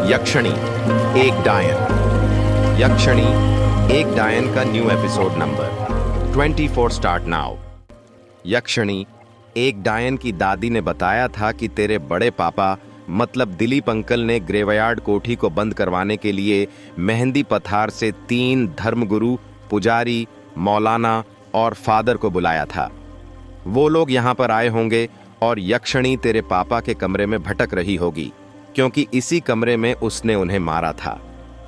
यक्षिणी एक डायन। यक्षिणी एक डायन का new episode number 24 start now. यक्षिणी एक डायन की दादी ने बताया था कि तेरे बड़े पापा मतलब दिलीप अंकल ने ग्रेवयार्ड कोठी को बंद करवाने के लिए मेहंदी पथार से 3 धर्मगुरु, पुजारी, मौलाना और फादर को बुलाया था। वो लोग यहाँ पर आए होंगे और यक्षिणी तेरे पापा के कमरे में भटक रही होगी, क्योंकि इसी कमरे में उसने उन्हें मारा था।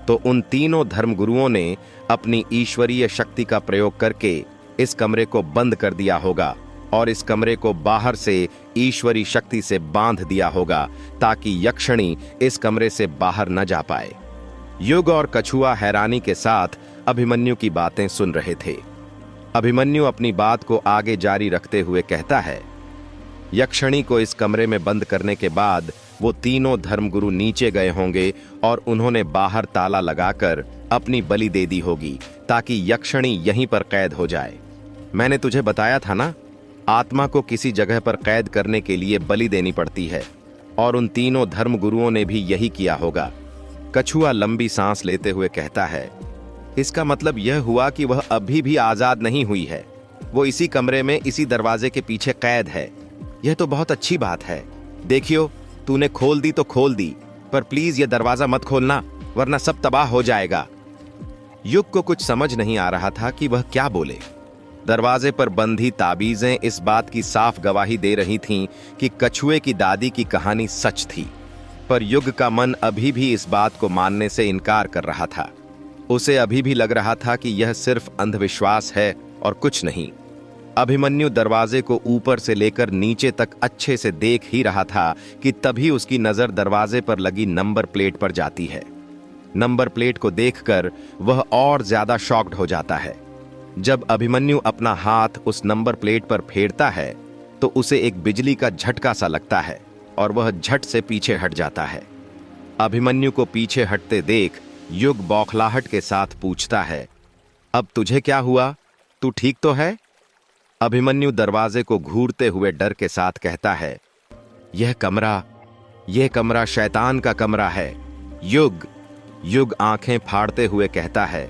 तो उन तीनों धर्मगुरुओं ने अपनी ईश्वरीय शक्ति का प्रयोग करके इस कमरे को बंद कर दिया होगा और इस कमरे को बाहर से ईश्वरी शक्ति से बांध दिया होगा ताकि यक्षिणी इस कमरे से बाहर न जा पाए। युग और कछुआ हैरानी के साथ अभिमन्यु की बातें सुन रहे थे। अभिमन्यु अपनी बात को आगे जारी रखते हुए कहता है, यक्षिणी को इस कमरे में बंद करने के बाद वो तीनों धर्मगुरु नीचे गए होंगे और उन्होंने बाहर ताला लगाकर अपनी बलि दे दी होगी ताकि यक्षिणी यहीं पर कैद हो जाए। मैंने तुझे बताया था ना, आत्मा को किसी जगह पर कैद करने के लिए बलि देनी पड़ती है और उन तीनों धर्मगुरुओं ने भी यही किया होगा। कछुआ लंबी सांस लेते हुए कहता है, इसका मतलब यह हुआ कि वह अभी भी आजाद नहीं हुई है। वो इसी कमरे में इसी दरवाजे के पीछे कैद है। यह तो बहुत अच्छी बात है। देखियो, तूने खोल दी तो खोल दी, पर प्लीज यह दरवाजा मत खोलना, वरना सब तबाह हो जाएगा। युग को कुछ समझ नहीं आ रहा था कि वह क्या बोले। दरवाजे पर बंधी ताबीजें इस बात की साफ गवाही दे रही थीं कि कछुए की दादी की कहानी सच थी, पर युग का मन अभी भी इस बात को मानने से इनकार कर रहा था। उसे अभी भी लग रहा था कि यह सिर्फ अंधविश्वास है और कुछ नहीं। अभिमन्यु दरवाजे को ऊपर से लेकर नीचे तक अच्छे से देख ही रहा था कि तभी उसकी नजर दरवाजे पर लगी नंबर प्लेट पर जाती है। नंबर प्लेट को देखकर वह और ज्यादा शॉक्ड हो जाता है। जब अभिमन्यु अपना हाथ उस नंबर प्लेट पर फेरता है तो उसे एक बिजली का झटका सा लगता है और वह झट से पीछे हट जाता है। अभिमन्यु को पीछे हटते देख युग बौखलाहट के साथ पूछता है, अब तुझे क्या हुआ? तू ठीक तो है? अभिमन्यु दरवाजे को घूरते हुए डर के साथ कहता है, यह कमरा शैतान का कमरा है। युग आंखें फाड़ते हुए कहता है,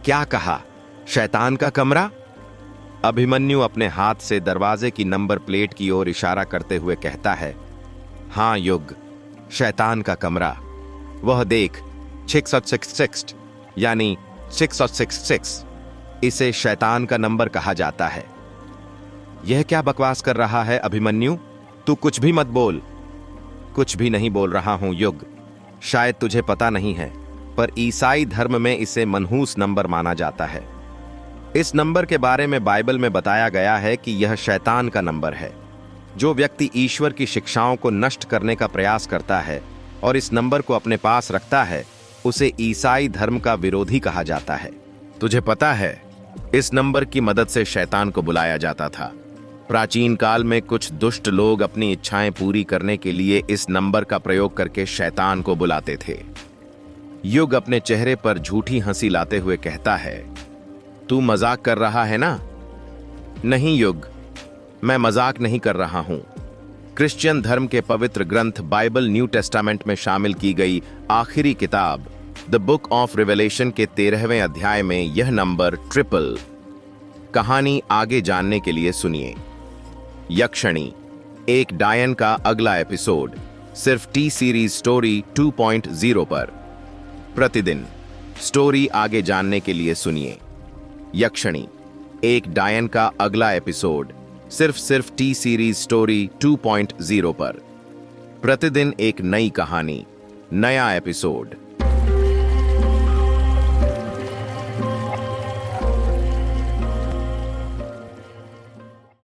क्या कहा? शैतान का कमरा? अभिमन्यु अपने हाथ से दरवाजे की नंबर प्लेट की ओर इशारा करते हुए कहता है, हां युग, शैतान का कमरा। वह देख, 666 यानी 666, इसे शैतान का नंबर कहा जाता है। यह क्या बकवास कर रहा है अभिमन्यु? तू कुछ भी मत बोल। कुछ भी नहीं बोल रहा हूं युग। शायद तुझे पता नहीं है, पर ईसाई धर्म में इसे मनहूस नंबर माना जाता है। इस नंबर के बारे में बाइबल में बताया गया है कि यह शैतान का नंबर है। जो व्यक्ति ईश्वर की शिक्षाओं को नष्ट करने का प्रयास करता है और इस नंबर को अपने पास रखता है, उसे ईसाई धर्म का विरोधी कहा जाता है। तुझे पता है, इस नंबर की मदद से शैतान को बुलाया जाता था। प्राचीन काल में कुछ दुष्ट लोग अपनी इच्छाएं पूरी करने के लिए इस नंबर का प्रयोग करके शैतान को बुलाते थे। युग अपने चेहरे पर झूठी हंसी लाते हुए कहता है, तू मजाक कर रहा है ना? नहीं युग, मैं मजाक नहीं कर रहा हूं। क्रिश्चियन धर्म के पवित्र ग्रंथ बाइबल न्यू टेस्टामेंट में शामिल की गई आखिरी किताब द बुक ऑफ रिवेलेशन के 13वें अध्याय में यह नंबर ट्रिपल। कहानी आगे जानने के लिए सुनिए। यक्षिणी एक डायन का अगला एपिसोड सिर्फ टी सीरीज स्टोरी 2.0 पर। प्रतिदिन स्टोरी आगे जानने के लिए सुनिए। यक्षिणी एक डायन का अगला एपिसोड सिर्फ टी सीरीज स्टोरी 2.0 पर। प्रतिदिन एक नई कहानी, नया एपिसोड।